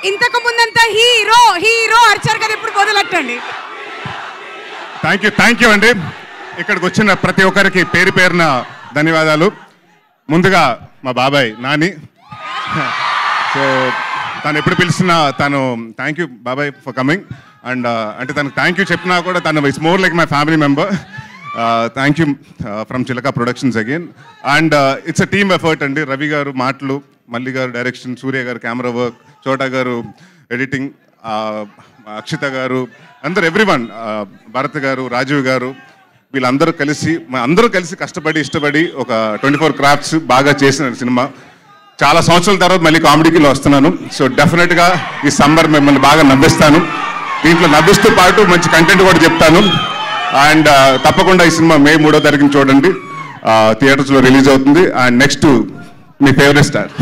ఇంతకు ముందంతా hero hero అర్చారు కదా, ఇప్పుడు మొదలెట్టండి. థ్యాంక్ యూ అండి. ఇక్కడికి వచ్చిన ప్రతి ఒక్కరికి పేరు పేరున ధన్యవాదాలు. ముందుగా మా బాబాయ్ నాని. సో తను ఎప్పుడు పిలిచినా తను థ్యాంక్ యూ బాబాయ్ ఫర్ కమింగ్. అండ్ అంటే తనకు థ్యాంక్ యూ చెప్పినా కూడా తను it's more like my family member. Thank you from Chilaka productions again. And it's a team effort అండి. రవి గారు మాటలు, మల్లి గారు డైరెక్షన్, సూర్య గారు కెమెరా వర్క్, చోటా గారు ఎడిటింగ్, అక్షిత గారు, అందరు ఎవ్రీవన్, భరత్ గారు, రాజీవ్ గారు, వీళ్ళందరూ కలిసి కష్టపడి ఇష్టపడి ఒక 24 క్రాఫ్ట్స్ బాగా చేసిన సినిమా. చాలా సంవత్సరాల తర్వాత మళ్ళీ కామెడీకి వస్తున్నాను. సో డెఫినెట్గా ఈ సమ్మర్ మిమ్మల్ని బాగా నవ్విస్తాను. దీంట్లో నవ్విస్తూ పాటు మంచి కంటెంట్ కూడా చెప్తాను. అండ్ తప్పకుండా ఈ సినిమా మే 3వ తారీఖున చూడండి, థియేటర్స్లో రిలీజ్ అవుతుంది. And next me favourite star